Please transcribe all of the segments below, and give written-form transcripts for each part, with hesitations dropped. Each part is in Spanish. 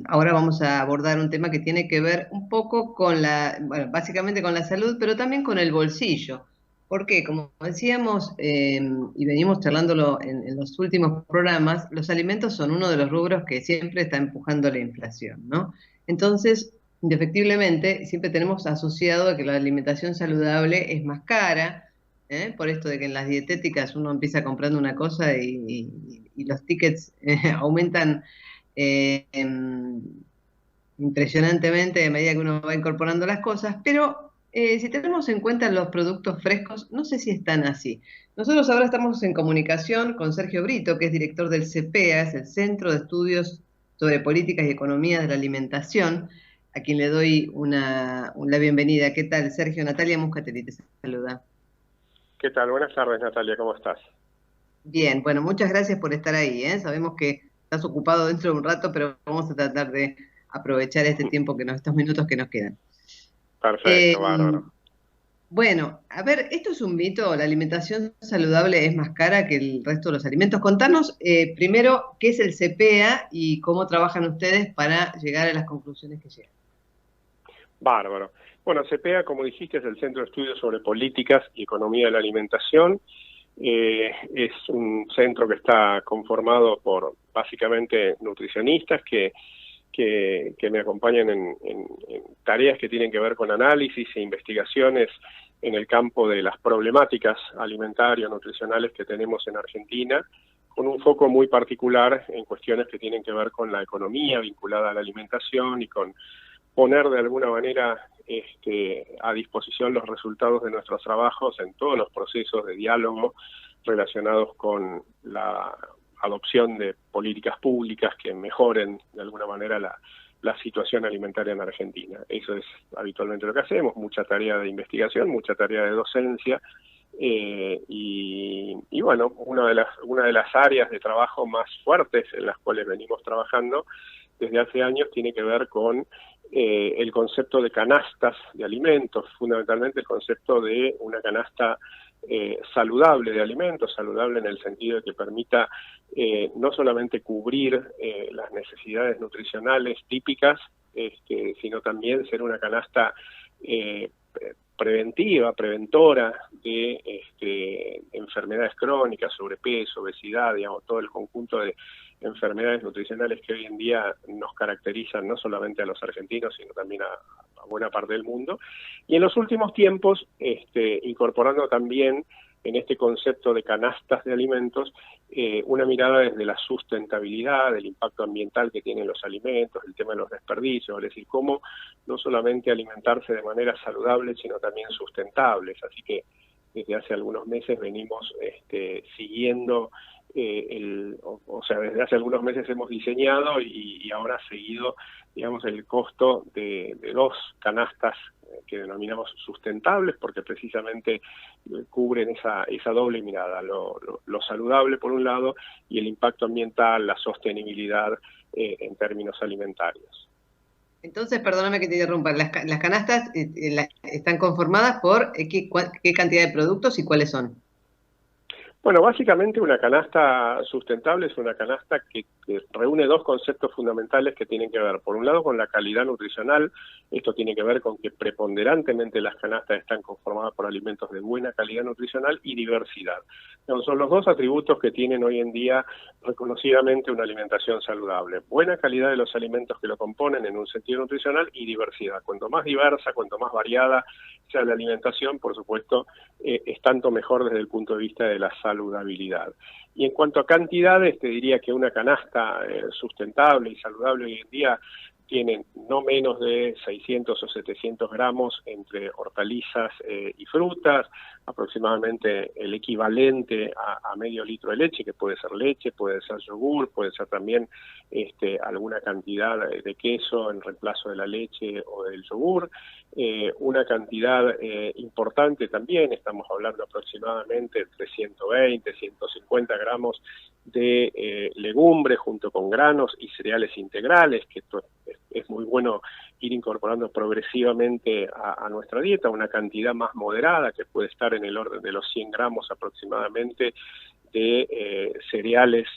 ahora vamos a abordar un tema que tiene que ver un poco con bueno, básicamente con la salud, pero también con el bolsillo. Porque, como decíamos, y venimos charlándolo en los últimos programas, los alimentos son uno de los rubros que siempre está empujando la inflación, ¿no? Entonces, indefectiblemente, siempre tenemos asociado a que la alimentación saludable es más cara, ¿eh? Por esto de que en las dietéticas uno empieza comprando una cosa y los tickets aumentan eh, impresionantemente a medida que uno va incorporando las cosas, pero si tenemos en cuenta los productos frescos, no sé si están así. Nosotros ahora estamos en comunicación con Sergio Brito, que es director del CEPEA, es el Centro de Estudios sobre Políticas y Economía de la Alimentación, a quien le doy la bienvenida. ¿Qué tal, Sergio? Natalia Muscatelli te saluda. ¿Qué tal? Buenas tardes, Natalia, ¿cómo estás? Bien, bueno, muchas gracias por estar ahí, ¿eh? Sabemos que estás ocupado dentro de un rato, pero vamos a tratar de aprovechar este tiempo estos minutos que nos quedan. Eh, Perfecto, bárbaro. bueno, a ver, esto es un mito, la alimentación saludable es más cara que el resto de los alimentos. Contanos primero qué es el CPEA y cómo trabajan ustedes para llegar a las conclusiones que llegan. Bárbaro. Bueno, CEPEA, como dijiste, es el Centro de Estudios sobre Políticas y Economía de la Alimentación. Es un centro que está conformado por básicamente nutricionistas que me acompañan en tareas que tienen que ver con análisis e investigaciones en el campo de las problemáticas alimentarias, nutricionales que tenemos en Argentina, con un foco muy particular en cuestiones que tienen que ver con la economía vinculada a la alimentación y con poner de alguna manera a disposición los resultados de nuestros trabajos en todos los procesos de diálogo relacionados con la adopción de políticas públicas que mejoren de alguna manera la situación alimentaria en Argentina. Eso es habitualmente lo que hacemos, mucha tarea de investigación, mucha tarea de docencia, y bueno, una de las áreas de trabajo más fuertes en las cuales venimos trabajando desde hace años tiene que ver con el concepto de canastas de alimentos, fundamentalmente el concepto de una canasta saludable de alimentos, saludable en el sentido de que permita no solamente cubrir las necesidades nutricionales típicas, sino también ser una canasta preventiva, preventora de enfermedades crónicas, sobrepeso, obesidad, digamos, todo el conjunto de enfermedades nutricionales que hoy en día nos caracterizan no solamente a los argentinos, sino también a buena parte del mundo. Y en los últimos tiempos, incorporando también en este concepto de canastas de alimentos, una mirada desde la sustentabilidad, del impacto ambiental que tienen los alimentos, el tema de los desperdicios, es decir, cómo no solamente alimentarse de manera saludable, sino también sustentables. Así que desde hace algunos meses venimos siguiendo, desde hace algunos meses hemos diseñado y ahora seguido, digamos, el costo de dos canastas que denominamos sustentables, porque precisamente cubren esa doble mirada, lo saludable por un lado y el impacto ambiental, la sostenibilidad en términos alimentarios. Entonces, perdóname que te interrumpa, las canastas están conformadas por qué cantidad de productos y cuáles son. Bueno, básicamente una canasta sustentable es una canasta que reúne dos conceptos fundamentales que tienen que ver, por un lado, con la calidad nutricional. Esto tiene que ver con que preponderantemente las canastas están conformadas por alimentos de buena calidad nutricional y diversidad. Son los dos atributos que tienen hoy en día reconocidamente una alimentación saludable. Buena calidad de los alimentos que lo componen en un sentido nutricional y diversidad. Cuanto más diversa, cuanto más variada sea la alimentación, por supuesto, es tanto mejor desde el punto de vista de la saludabilidad. Y en cuanto a cantidades, te diría que una canasta sustentable y saludable hoy en día tiene no menos de 600 o 700 gramos entre hortalizas y frutas, aproximadamente el equivalente a medio litro de leche, que puede ser leche, puede ser yogur, puede ser también alguna cantidad de queso en reemplazo de la leche o del yogur. Una cantidad importante también, estamos hablando aproximadamente entre 120, 150 gramos de legumbres junto con granos y cereales integrales, que esto es muy bueno ir incorporando progresivamente a nuestra dieta, una cantidad más moderada que puede estar en el orden de los 100 gramos aproximadamente de cereales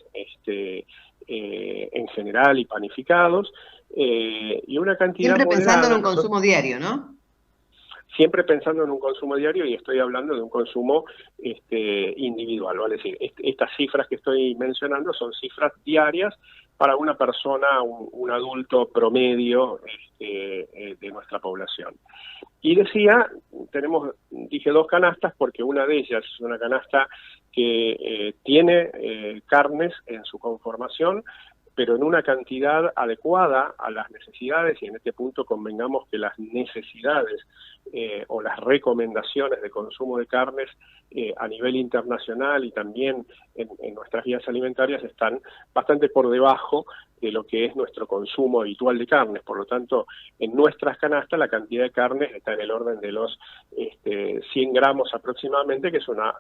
en general y panificados, y una cantidad Siempre pensando en moderada. un consumo diario, ¿no? Siempre pensando en un consumo diario, y estoy hablando de un consumo individual, ¿vale? Es decir, estas cifras que estoy mencionando son cifras diarias para una persona, un adulto promedio de nuestra población. Y dije dos canastas, porque una de ellas es una canasta que tiene carnes en su conformación, pero en una cantidad adecuada a las necesidades, y en este punto convengamos que las necesidades o las recomendaciones de consumo de carnes a nivel internacional y también en nuestras guías alimentarias están bastante por debajo de lo que es nuestro consumo habitual de carnes. Por lo tanto, en nuestras canastas la cantidad de carnes está en el orden de los 100 gramos aproximadamente, que es una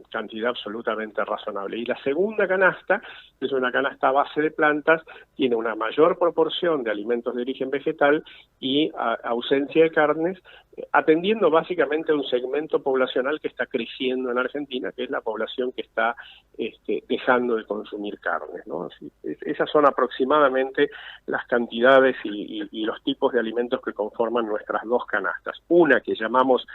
cantidad absolutamente razonable. Y la segunda canasta, que es una canasta a base de plantas, tiene una mayor proporción de alimentos de origen vegetal y ausencia de carnes, atendiendo básicamente a un segmento poblacional que está creciendo en Argentina, que es la población que está dejando de consumir carnes, ¿no? Así, esas son aproximadamente las cantidades y los tipos de alimentos que conforman nuestras dos canastas. Una que llamamos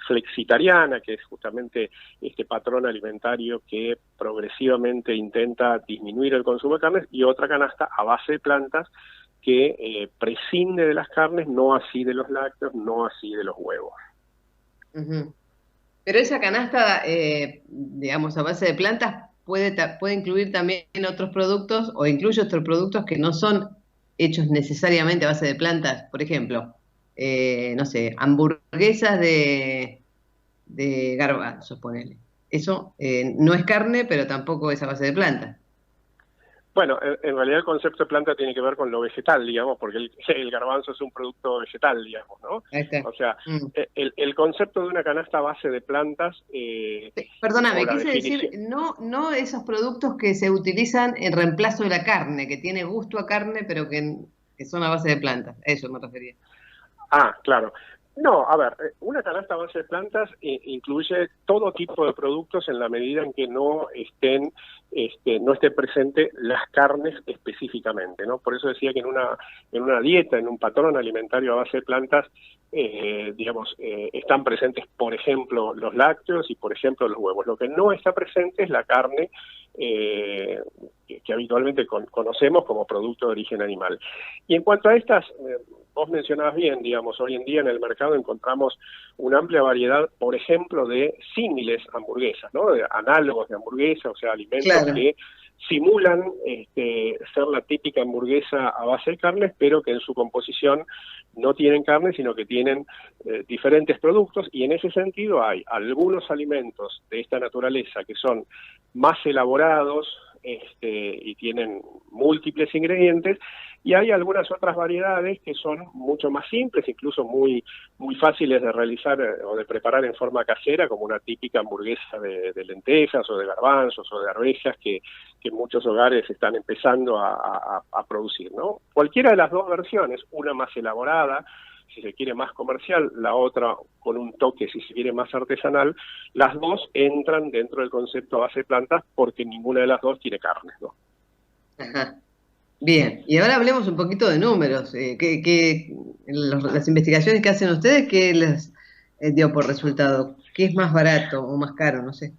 flexitariana, que es justamente este patrón alimentario que progresivamente intenta disminuir el consumo de carnes, y otra canasta a base de plantas que prescinde de las carnes, no así de los lácteos, no así de los huevos. Ujú. Pero esa canasta, digamos, a base de plantas, puede incluir también otros productos, o incluye otros productos que no son hechos necesariamente a base de plantas. Por ejemplo, no sé, hamburguesas de garbanzos, ponele. Eso no es carne, pero tampoco es a base de plantas. Bueno, en realidad el concepto de planta tiene que ver con lo vegetal, digamos, porque el garbanzo es un producto vegetal, digamos, ¿no? Ahí está. O sea, el concepto de una canasta a base de plantas, o Perdóname, la quise decir, definición... no esos productos que se utilizan en reemplazo de la carne, que tiene gusto a carne, pero que son a base de plantas. A eso me refería. Ah, claro. No, a ver, una canasta a base de plantas incluye todo tipo de productos en la medida en que no esté presente las carnes específicamente, ¿no? Por eso decía que en una dieta, en un patrón alimentario a base de plantas, están presentes, por ejemplo, los lácteos y, por ejemplo, los huevos. Lo que no está presente es la carne que habitualmente conocemos como producto de origen animal. Y en cuanto a estas... vos mencionabas bien, digamos, hoy en día en el mercado encontramos una amplia variedad, por ejemplo, de símiles hamburguesas, ¿no? De análogos de hamburguesa, o sea, alimentos Claro. que simulan ser la típica hamburguesa a base de carnes, pero que en su composición no tienen carne, sino que tienen diferentes productos, y en ese sentido hay algunos alimentos de esta naturaleza que son más elaborados y tienen múltiples ingredientes, y hay algunas otras variedades que son mucho más simples, incluso muy fáciles de realizar o de preparar en forma casera, como una típica hamburguesa de lentejas o de garbanzos o de arvejas que muchos hogares están empezando a producir, ¿no? Cualquiera de las dos versiones, una más elaborada, si se quiere más comercial, la otra con un toque, si se quiere, más artesanal, las dos entran dentro del concepto a base de plantas porque ninguna de las dos tiene carne, ¿no? Ajá. Bien, y ahora hablemos un poquito de números. Las investigaciones que hacen ustedes, ¿qué les dio por resultado? ¿Qué es más barato o más caro? No sé.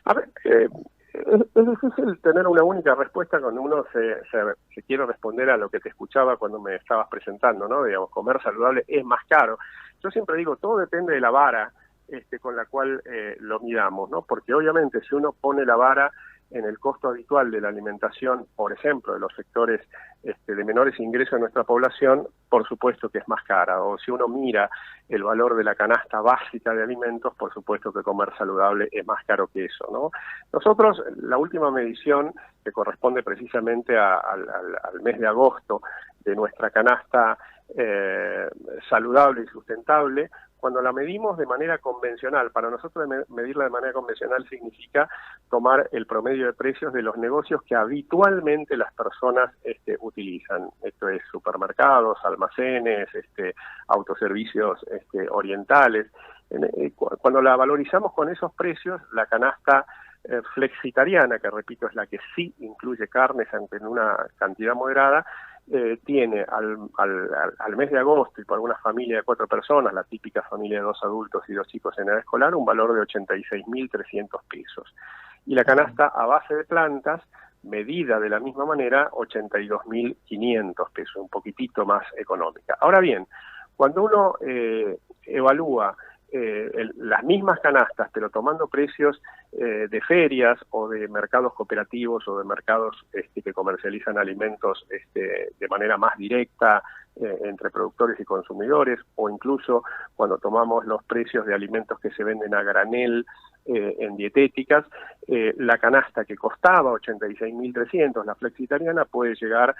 A ver, es difícil tener una única respuesta cuando uno se quiere responder a lo que te escuchaba cuando me estabas presentando, ¿no? Digamos, comer saludable es más caro. Yo siempre digo, todo depende de la vara con la cual lo midamos, ¿no? Porque obviamente si uno pone la vara en el costo habitual de la alimentación, por ejemplo, de los sectores de menores ingresos de nuestra población, por supuesto que es más cara. O si uno mira el valor de la canasta básica de alimentos, por supuesto que comer saludable es más caro que eso, ¿no? Nosotros, la última medición, que corresponde precisamente al mes de agosto, de nuestra canasta saludable y sustentable, cuando la medimos de manera convencional, para nosotros medirla de manera convencional significa tomar el promedio de precios de los negocios que habitualmente las personas utilizan. Esto es supermercados, almacenes, autoservicios orientales. Cuando la valorizamos con esos precios, la canasta flexitariana, que repito es la que sí incluye carnes en una cantidad moderada, tiene al mes de agosto y para una familia de 4 personas, la típica familia de 2 adultos y 2 chicos en edad escolar, un valor de 86.300 pesos. Y la canasta a base de plantas, medida de la misma manera, 82.500 pesos, un poquitito más económica. Ahora bien, cuando uno evalúa las mismas canastas, pero tomando precios de ferias o de mercados cooperativos o de mercados que comercializan alimentos de manera más directa entre productores y consumidores, o incluso cuando tomamos los precios de alimentos que se venden a granel en dietéticas, la canasta que costaba 86.300, la flexitariana, puede llegar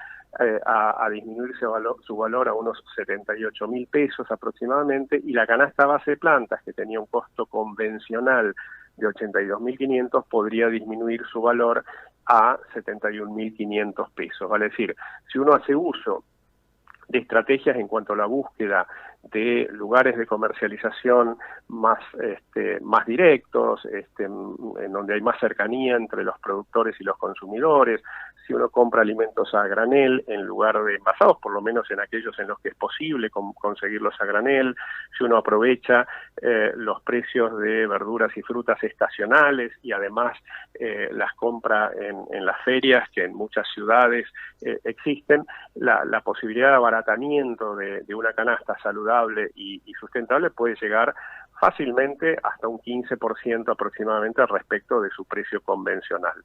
a disminuir su valor a unos 78.000 pesos aproximadamente, y la canasta base de plantas, que tenía un costo convencional de 82.500, podría disminuir su valor a 71.500 pesos. Vale decir, si uno hace uso de estrategias en cuanto a la búsqueda de lugares de comercialización más directos, en donde hay más cercanía entre los productores y los consumidores, si uno compra alimentos a granel en lugar de envasados, por lo menos en aquellos en los que es posible conseguirlos a granel, si uno aprovecha los precios de verduras y frutas estacionales y además las compra en las ferias que en muchas ciudades existen, la posibilidad de abaratamiento de una canasta saludable y sustentable puede llegar fácilmente hasta un 15% aproximadamente respecto de su precio convencional.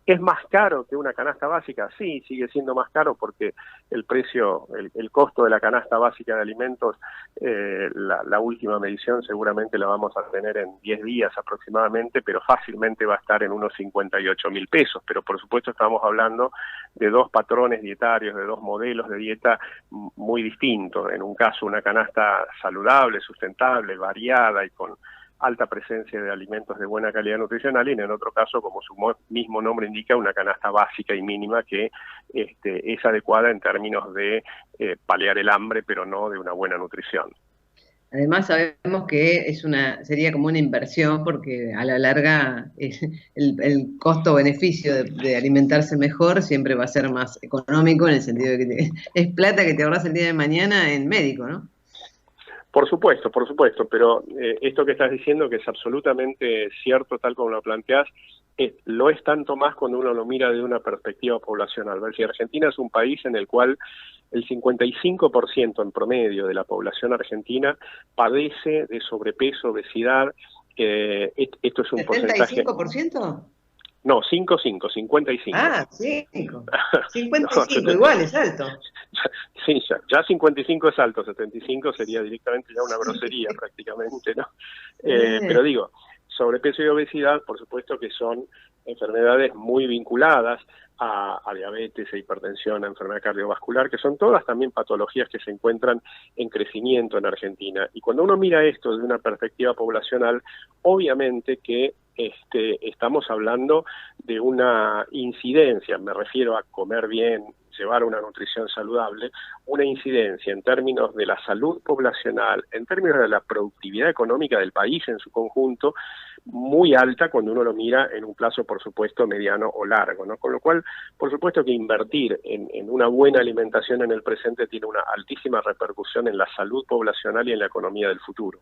¿Es más caro que una canasta básica? Sí, sigue siendo más caro porque el precio, el costo de la canasta básica de alimentos, la última medición seguramente la vamos a tener en 10 días aproximadamente, pero fácilmente va a estar en unos 58.000 pesos. Pero por supuesto estamos hablando de 2 patrones dietarios, de 2 modelos de dieta muy distintos. En un caso una canasta saludable, sustentable, variada y con alta presencia de alimentos de buena calidad nutricional, y en el otro caso, como su mismo nombre indica, una canasta básica y mínima que es adecuada en términos de paliar el hambre, pero no de una buena nutrición. Además sabemos que sería como una inversión porque a la larga el costo-beneficio de alimentarse mejor siempre va a ser más económico en el sentido de que es plata que te ahorras el día de mañana en médico, ¿no? Por supuesto, pero esto que estás diciendo, que es absolutamente cierto tal como lo planteás, lo es tanto más cuando uno lo mira de una perspectiva poblacional. Si Argentina es un país en el cual el 55% en promedio de la población argentina padece de sobrepeso, obesidad, esto es un porcentaje... ¿75%? No, 55. Ah, 5. 55, No, igual, es alto. Sí, ya 55 es alto, 75 sería directamente ya una grosería prácticamente, ¿no? Pero digo, sobrepeso y obesidad, por supuesto que son enfermedades muy vinculadas a diabetes, a hipertensión, a enfermedad cardiovascular, que son todas también patologías que se encuentran en crecimiento en Argentina. Y cuando uno mira esto desde una perspectiva poblacional, obviamente que estamos hablando de una incidencia, me refiero a comer bien, llevar una nutrición saludable, una incidencia en términos de la salud poblacional, en términos de la productividad económica del país en su conjunto, muy alta cuando uno lo mira en un plazo, por supuesto, mediano o largo, ¿no? Con lo cual, por supuesto que invertir en una buena alimentación en el presente tiene una altísima repercusión en la salud poblacional y en la economía del futuro.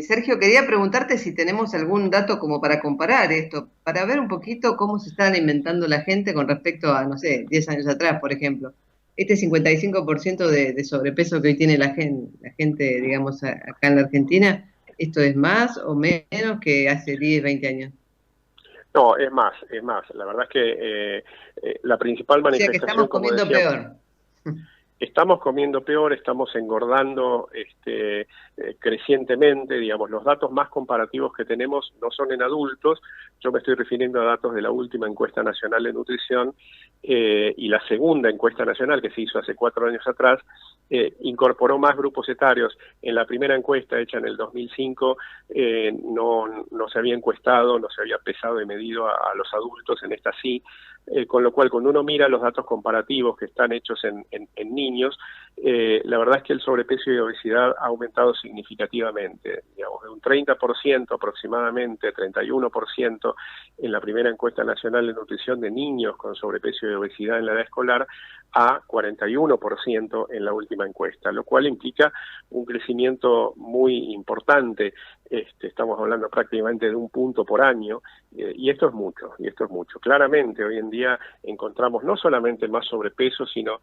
Sergio, quería preguntarte si tenemos algún dato como para comparar esto, para ver un poquito cómo se está alimentando la gente con respecto a, no sé, 10 años atrás, por ejemplo. Este 55% de sobrepeso que hoy tiene la gente, digamos, acá en la Argentina, ¿esto es más o menos que hace 10, 20 años? No, es más. La verdad es que la principal manifestación... O sea que estamos comiendo peor. Estamos comiendo peor, estamos engordando crecientemente, digamos, los datos más comparativos que tenemos no son en adultos, yo me estoy refiriendo a datos de la última encuesta nacional de nutrición y la segunda encuesta nacional que se hizo hace 4 años atrás, incorporó más grupos etarios. En la primera encuesta hecha en el 2005 no se había encuestado, no se había pesado y medido a los adultos, en esta sí, con lo cual cuando uno mira los datos comparativos que están hechos en niños, la verdad es que el sobrepeso y obesidad ha aumentado significativamente, digamos, de un 30% aproximadamente, 31% en la primera encuesta nacional de nutrición de niños con sobrepeso y obesidad en la edad escolar, a 41% en la última encuesta, lo cual implica un crecimiento muy importante. Estamos hablando prácticamente de 1 punto por año, y esto es mucho. Claramente hoy en día encontramos no solamente más sobrepeso, sino,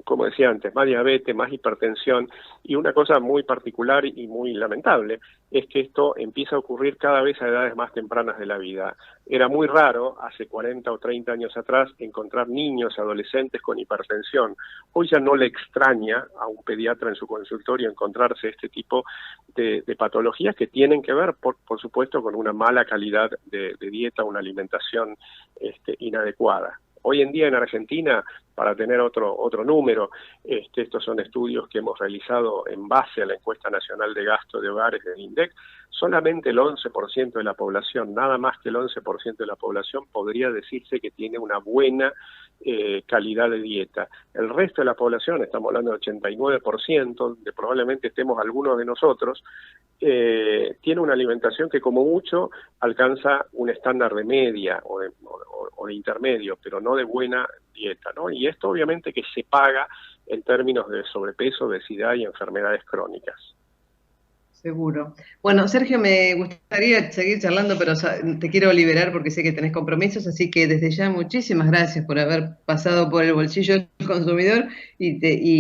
como decía antes, más diabetes, más hipertensión, y una cosa muy particular y muy lamentable es que esto empieza a ocurrir cada vez a edades más tempranas de la vida. Era muy raro hace 40 o 30 años atrás encontrar niños, adolescentes con hipertensión. Hoy ya no le extraña a un pediatra en su consultorio encontrarse este tipo de patologías que tienen que ver, por supuesto, con una mala calidad de dieta, una alimentación inadecuada. Hoy en día en Argentina, para tener otro número, estos son estudios que hemos realizado en base a la encuesta nacional de gasto de hogares del INDEC, solamente el 11% de la población, nada más que el 11% de la población podría decirse que tiene una buena calidad de dieta. El resto de la población, estamos hablando del 89%, de probablemente estemos algunos de nosotros, tiene una alimentación que como mucho alcanza un estándar de media o de intermedio, pero no de buena dieta, ¿no? Y esto obviamente que se paga en términos de sobrepeso, obesidad y enfermedades crónicas. Seguro. Bueno, Sergio, me gustaría seguir charlando, pero te quiero liberar porque sé que tenés compromisos, así que desde ya muchísimas gracias por haber pasado por el bolsillo del consumidor y